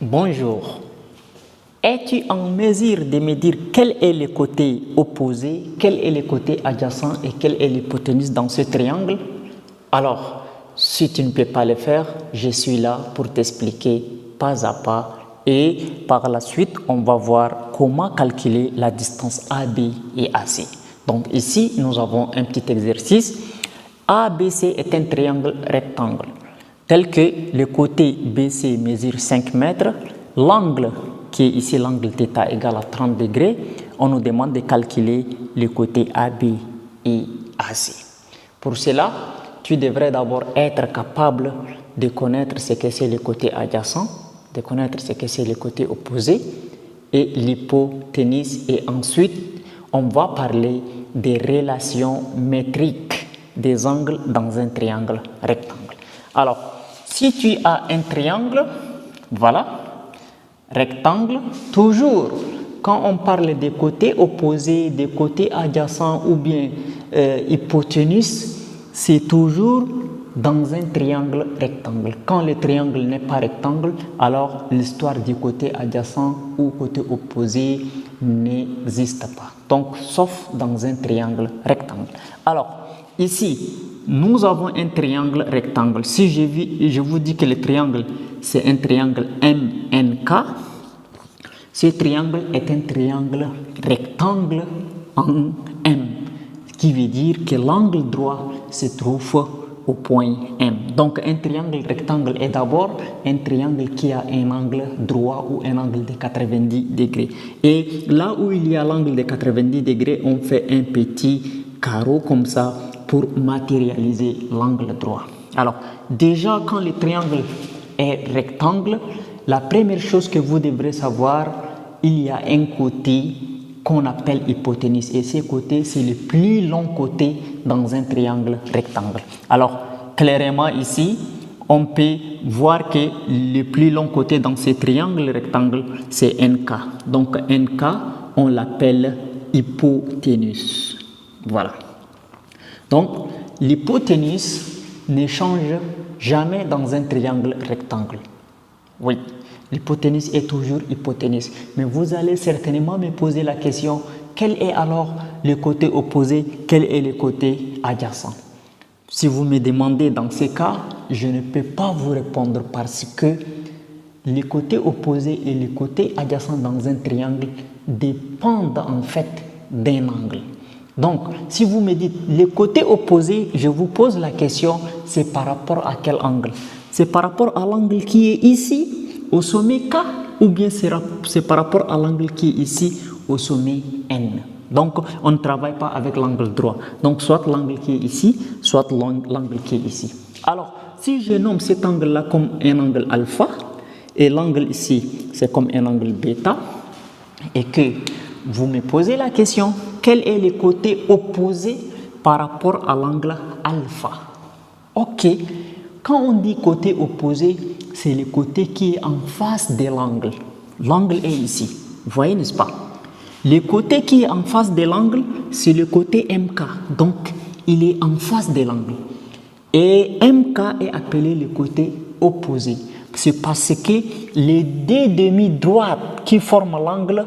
Bonjour. Es-tu en mesure de me dire quel est le côté opposé, quel est le côté adjacent et quelle est l'hypoténuse dans ce triangle? Alors, si tu ne peux pas le faire, je suis là pour t'expliquer pas à pas et par la suite, on va voir comment calculer la distance AB et AC. Donc ici, nous avons un petit exercice. ABC est un triangle rectangle tel que le côté BC mesure 5 mètres, l'angle qui est ici l'angle θ égale à 30 degrés, on nous demande de calculer le côté AB et AC. Pour cela, tu devrais d'abord être capable de connaître ce que c'est le côté adjacent, de connaître ce que c'est le côté opposé et l'hypoténuse, et ensuite on va parler des relations métriques des angles dans un triangle rectangle. Alors, si tu as un triangle, voilà, rectangle, toujours quand on parle des côtés opposés, des côtés adjacents ou bien hypoténuse, c'est toujours dans un triangle rectangle. Quand le triangle n'est pas rectangle, alors l'histoire du côté adjacent ou côté opposé n'existe pas. Donc, sauf dans un triangle rectangle. Alors, ici, nous avons un triangle rectangle. Si je vous dis que le triangle, c'est un triangle MNK, ce triangle est un triangle rectangle en M, ce qui veut dire que l'angle droit se trouve au point M. Donc, un triangle rectangle est d'abord un triangle qui a un angle droit ou un angle de 90 degrés. Et là où il y a l'angle de 90 degrés, on fait un petit carreau comme ça pour matérialiser l'angle droit. Alors, déjà, quand le triangle est rectangle, la première chose que vous devrez savoir, il y a un côté qu'on appelle hypoténuse. Et ce côté, c'est le plus long côté dans un triangle rectangle. Alors, clairement ici, on peut voir que le plus long côté dans ce triangle rectangle, c'est NK. Donc, NK, on l'appelle hypoténuse. Voilà. Donc, l'hypoténuse ne change jamais dans un triangle rectangle. Oui, l'hypoténuse est toujours hypoténuse. Mais vous allez certainement me poser la question, quel est alors le côté opposé, quel est le côté adjacent? Si vous me demandez dans ces cas, je ne peux pas vous répondre parce que les côtés opposés et les côtés adjacents dans un triangle dépendent en fait d'un angle. Donc, si vous me dites le côté opposé, je vous pose la question, c'est par rapport à quel angle? C'est par rapport à l'angle qui est ici, au sommet K, ou bien c'est par rapport à l'angle qui est ici, au sommet N. Donc, on ne travaille pas avec l'angle droit. Donc, soit l'angle qui est ici, soit l'angle qui est ici. Alors, si je nomme cet angle-là comme un angle alpha, et l'angle ici, c'est comme un angle bêta, et que vous me posez la question, quel est le côté opposé par rapport à l'angle alpha? Ok, quand on dit côté opposé, c'est le côté qui est en face de l'angle. L'angle est ici, vous voyez, n'est-ce pas? Le côté qui est en face de l'angle, c'est le côté MK, donc il est en face de l'angle. Et MK est appelé le côté opposé. C'est parce que les deux demi-droites qui forment l'angle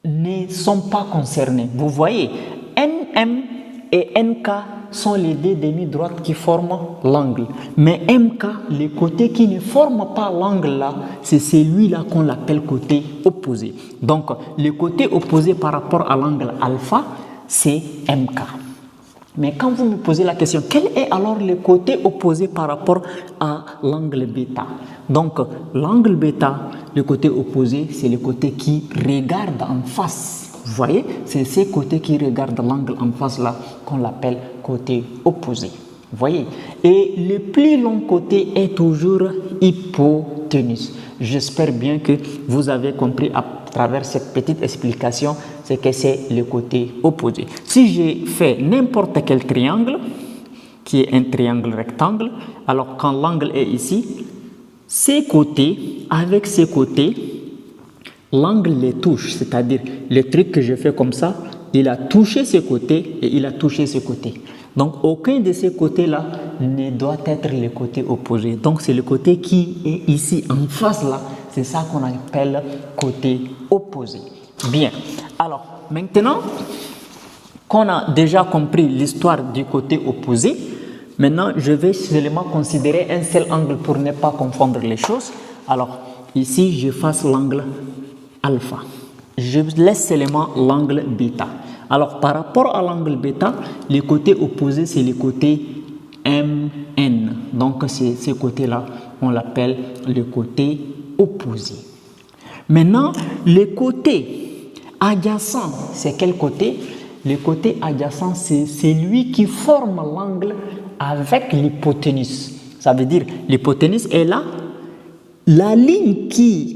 ne sont pas concernés. Vous voyez, NM et NK sont les deux demi-droites qui forment l'angle. Mais MK, le côté qui ne forme pas l'angle là, c'est celui-là qu'on appelle côté opposé. Donc, le côté opposé par rapport à l'angle alpha, c'est MK. Mais quand vous me posez la question, quel est alors le côté opposé par rapport à l'angle bêta? Donc, l'angle bêta, le côté opposé, c'est le côté qui regarde en face. Vous voyez, c'est ce côté qui regarde l'angle en face là qu'on appelle côté opposé. Vous voyez, et le plus long côté est toujours hypoténuse. J'espère bien que vous avez compris à travers cette petite explication ce que c'est le côté opposé. Si j'ai fait n'importe quel triangle, qui est un triangle rectangle, alors quand l'angle est ici, ces côtés, avec ces côtés, l'angle les touche, c'est-à-dire le truc que je fais comme ça, il a touché ce côté et il a touché ce côté. Donc, aucun de ces côtés-là ne doit être le côté opposé. Donc, c'est le côté qui est ici en face là. C'est ça qu'on appelle côté opposé. Bien. Alors, maintenant qu'on a déjà compris l'histoire du côté opposé, maintenant, je vais seulement considérer un seul angle pour ne pas confondre les choses. Alors, ici, je fasse l'angle alpha. Je laisse seulement l'angle bêta. Alors, par rapport à l'angle bêta, le côté opposé, c'est le côté MN. Donc, c'est ce côté-là, on l'appelle le côté opposé. Maintenant, le côté adjacent, c'est quel côté? Le côté adjacent, c'est celui qui forme l'angle avec l'hypoténuse. Ça veut dire, l'hypoténuse est là. La ligne qui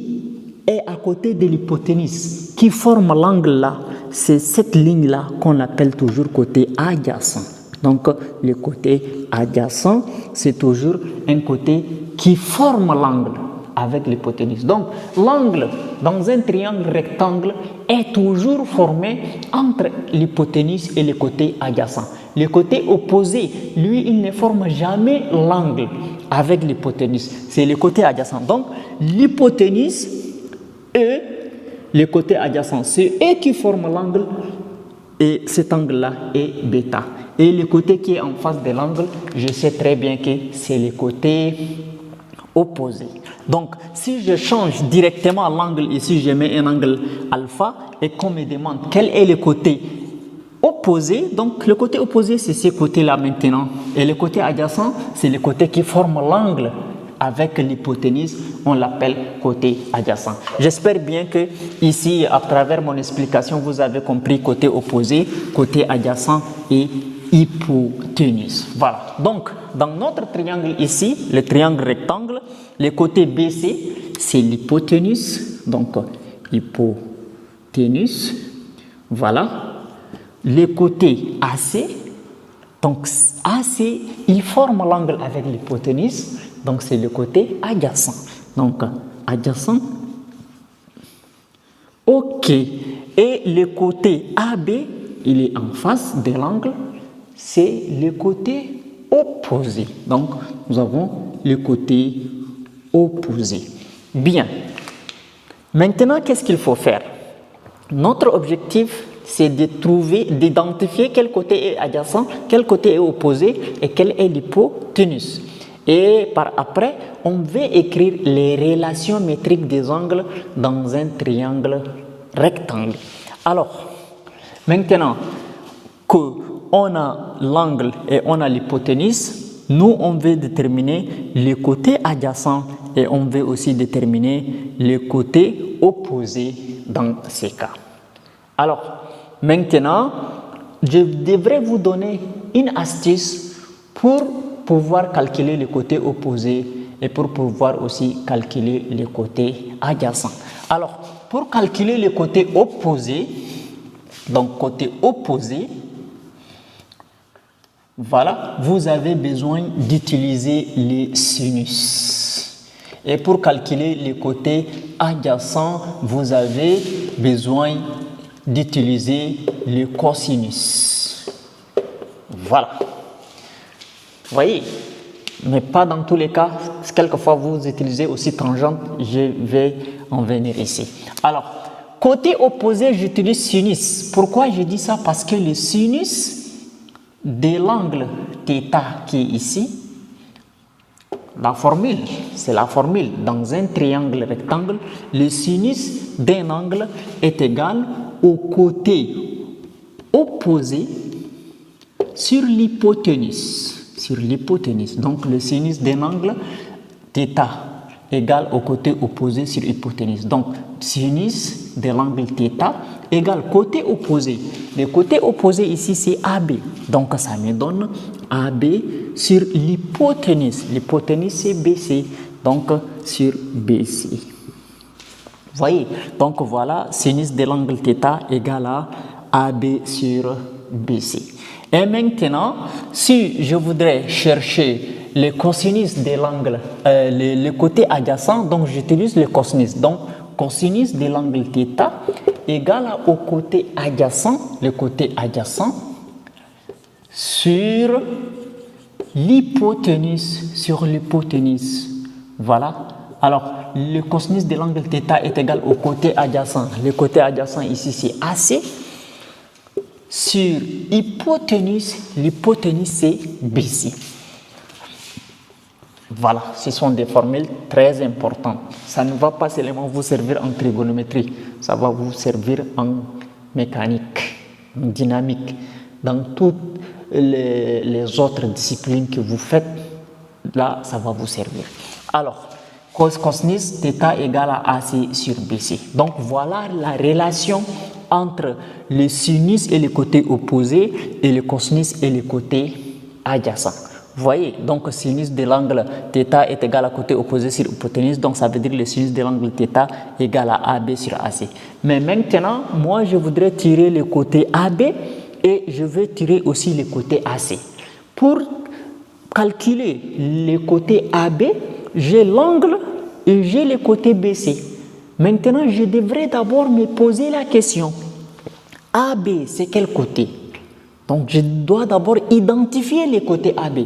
est à côté de l'hypoténuse, qui forme l'angle là, c'est cette ligne-là qu'on appelle toujours côté adjacent. Donc, le côté adjacent, c'est toujours un côté qui forme l'angle avec l'hypoténuse. Donc, l'angle dans un triangle rectangle est toujours formé entre l'hypoténuse et le côté adjacent. Le côté opposé, lui, il ne forme jamais l'angle avec l'hypoténuse. C'est le côté adjacent. Donc, l'hypoténuse et le côté adjacent, c'est eux qui forment l'angle et cet angle-là est bêta. Et le côté qui est en face de l'angle, je sais très bien que c'est le côté opposé. Donc, si je change directement l'angle ici, je mets un angle alpha et qu'on me demande quel est le côté opposé, donc le côté opposé, c'est ce côté-là maintenant. Et le côté adjacent, c'est le côté qui forme l'angle avec l'hypoténuse, on l'appelle côté adjacent. J'espère bien que ici, à travers mon explication, vous avez compris côté opposé, côté adjacent et hypoténuse. Voilà. Donc, dans notre triangle ici, le triangle rectangle, le côté BC, c'est l'hypoténuse. Donc, hypoténuse. Voilà. Le côté AC, donc AC, il forme l'angle avec l'hypoténuse. Donc, c'est le côté adjacent. Donc, adjacent. OK. Et le côté AB, il est en face de l'angle. C'est le côté opposé. Donc, nous avons le côté opposé. Bien. Maintenant, qu'est-ce qu'il faut faire? Notre objectif, c'est de trouver, d'identifier quel côté est adjacent, quel côté est opposé et quelle est l'hypoténuse. Et par après, on va écrire les relations métriques des angles dans un triangle rectangle. Alors, maintenant qu'on a l'angle et on a l'hypoténuse, nous, on veut déterminer le côté adjacent et on veut aussi déterminer le côté opposé dans ces cas. Alors, maintenant, je devrais vous donner une astuce pour pouvoir calculer le côté opposé et pour pouvoir aussi calculer le côté adjacent. Alors, pour calculer le côté opposé, donc côté opposé, voilà, vous avez besoin d'utiliser les sinus. Et pour calculer le côté adjacent, vous avez besoin d'utiliser le cosinus. Voilà. Vous voyez, mais pas dans tous les cas. Quelquefois, vous utilisez aussi tangente. Je vais en venir ici. Alors, côté opposé, j'utilise sinus. Pourquoi je dis ça? Parce que le sinus de l'angle θ qui est ici, la formule, c'est la formule. Dans un triangle rectangle, le sinus d'un angle est égal au côté opposé sur l'hypoténuse. Sur l'hypoténuse. Donc, le sinus d'un angle θ égale au côté opposé sur l'hypoténuse. Donc, sinus de l'angle θ égale côté opposé. Le côté opposé ici, c'est AB. Donc, ça me donne AB sur l'hypoténuse. L'hypoténuse, c'est BC. Donc, sur BC. Vous voyez? Donc, voilà, sinus de l'angle θ égale à AB sur BC. Et maintenant, si je voudrais chercher le cosinus de l'angle, le côté adjacent, donc j'utilise le cosinus. Donc, cosinus de l'angle θ égale au côté adjacent, le côté adjacent sur l'hypoténuse, Voilà. Alors, le cosinus de l'angle θ est égal au côté adjacent. Le côté adjacent ici, c'est AC. Sur l'hypoténuse c'est BC. Voilà, ce sont des formules très importantes. Ça ne va pas seulement vous servir en trigonométrie, ça va vous servir en mécanique, en dynamique, dans toutes les autres disciplines que vous faites, là, ça va vous servir. Alors, cosinus θ égale à AC sur BC. Donc, voilà la relation entre le sinus et le côté opposé et le cosinus et le côté adjacent. Vous voyez, donc sinus de l'angle θ est égal à côté opposé sur hypoténuse, donc ça veut dire le sinus de l'angle θ égale à AB sur AC. Mais maintenant, moi je voudrais tirer le côté AB et je vais tirer aussi le côté AC. Pour calculer le côté AB, j'ai l'angle et j'ai le côté BC. Maintenant, je devrais d'abord me poser la question, AB c'est quel côté? Donc, je dois d'abord identifier les côtés AB.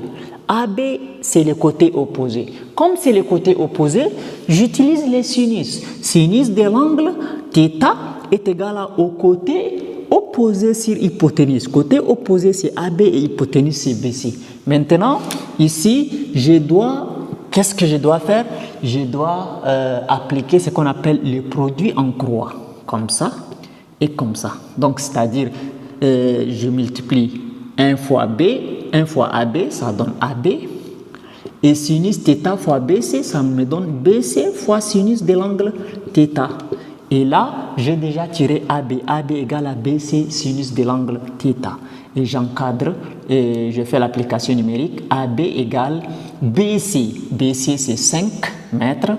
AB, c'est le côté opposé. Comme c'est le côté opposé, j'utilise les sinus. Sinus de l'angle θ est égal au côté opposé sur hypoténuse. Côté opposé, c'est AB et hypoténuse, c'est BC. Maintenant, ici, qu'est-ce que je dois faire? Je dois appliquer ce qu'on appelle le produit en croix. Comme ça et comme ça. Donc, c'est-à-dire, je multiplie 1 fois B, 1 fois AB, ça donne AB. Et sinus θ fois BC, ça me donne BC fois sinus de l'angle θ. Et là, j'ai déjà tiré AB. AB égale à BC sinus de l'angle θ. Et j'encadre et je fais l'application numérique. AB égale BC. BC, c'est 5 mètres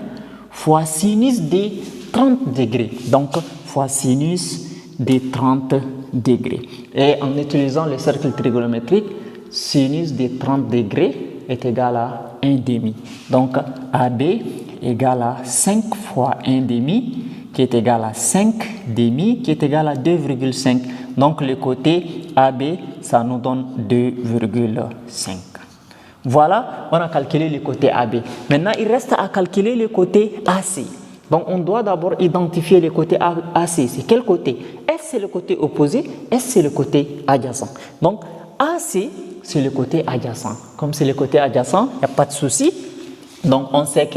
fois sinus de 30 degrés. Donc, fois sinus de 30 degrés. Et en utilisant le cercle trigonométrique, sinus de 30 degrés est égal à 1,5. Donc, AB égale à 5 fois 1,5 qui est égal à 5 demi qui est égal à 2,5. Donc, le côté AB, ça nous donne 2,5. Voilà, on a calculé le côté AB. Maintenant, il reste à calculer le côté AC. Donc, on doit d'abord identifier le côté AC. C'est quel côté? S, c'est le côté opposé. S, c'est le côté adjacent. Donc, AC, c'est le côté adjacent. Comme c'est le côté adjacent, il n'y a pas de souci. Donc, on sait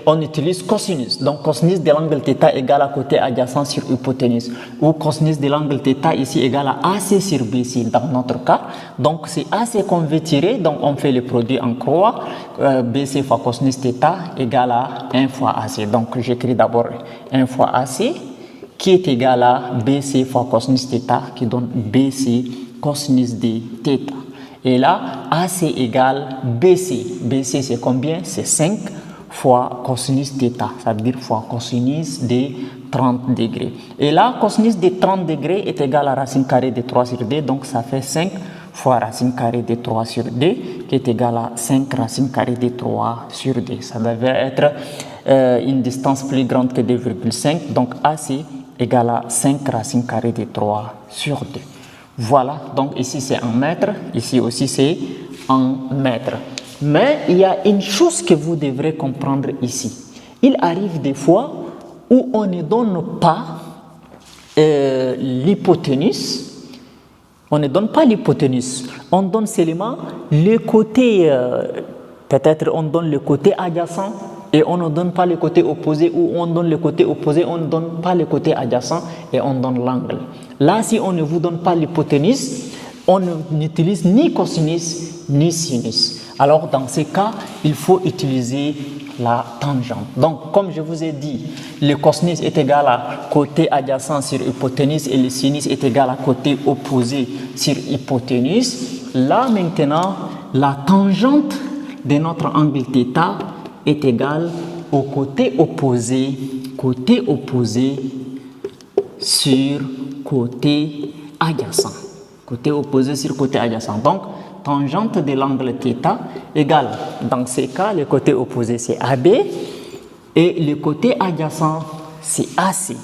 qu'on utilise cosinus. Donc, cosinus de l'angle θ égale à côté adjacent sur hypoténuse. Ou cosinus de l'angle θ ici égale à AC sur BC dans notre cas. Donc, c'est AC qu'on veut tirer. Donc, on fait le produit en croix. BC fois cosinus θ égale à 1 fois AC. Donc, j'écris d'abord 1 fois AC qui est égal à BC fois cosinus θ qui donne BC cosinus de θ. Et là, AC égale BC. BC, c'est combien? C'est 5 fois cosinus θ. Ça veut dire fois cosinus de 30 degrés. Et là, cosinus de 30 degrés est égal à racine carrée de 3 sur d. Donc, ça fait 5 fois racine carrée de 3 sur d qui est égal à 5 racine carrée de 3 sur d. Ça devait être une distance plus grande que 2,5. Donc, AC égale à 5 racine carrée de 3 sur d. Voilà, donc ici c'est en mètres, ici aussi c'est en mètres. Mais il y a une chose que vous devrez comprendre ici. Il arrive des fois où on ne donne pas l'hypoténuse. On ne donne pas l'hypoténuse. On donne seulement le côté, peut-être on donne le côté adjacent et on ne donne pas le côté opposé, ou on donne le côté opposé, on ne donne pas le côté adjacent et on donne l'angle. Là, si on ne vous donne pas l'hypoténuse, on n'utilise ni cosinus ni sinus. Alors, dans ces cas, il faut utiliser la tangente. Donc, comme je vous ai dit, le cosinus est égal à côté adjacent sur hypoténuse et le sinus est égal à côté opposé sur hypoténuse. Là, maintenant, la tangente de notre angle θ est égale au côté opposé sur côté adjacent. Côté opposé sur côté adjacent. Donc, tangente de l'angle θ égale, dans ces cas, le côté opposé c'est AB et le côté adjacent c'est AC.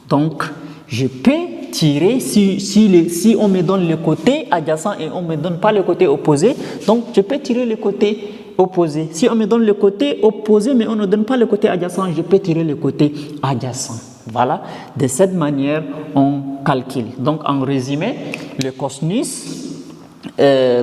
Donc, je peux tirer si on me donne le côté adjacent et on ne me donne pas le côté opposé. Donc, je peux tirer le côté opposé. Si on me donne le côté opposé, mais on ne donne pas le côté adjacent, je peux tirer le côté adjacent. Voilà, de cette manière, on calcule. Donc, en résumé, le cosinus,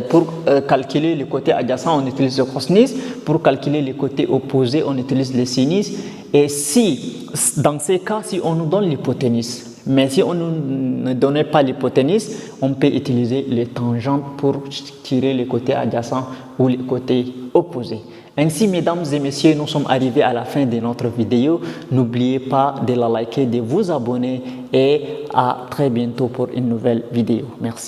pour calculer le côté adjacent, on utilise le cosinus. Pour calculer le côté opposé, on utilise le sinus. Et si, dans ces cas, si on nous donne l'hypoténuse, mais si on ne donnait pas l'hypoténuse, on peut utiliser les tangentes pour tirer le côté adjacent ou le côté opposé. Ainsi, mesdames et messieurs, nous sommes arrivés à la fin de notre vidéo. N'oubliez pas de la liker, de vous abonner et à très bientôt pour une nouvelle vidéo. Merci.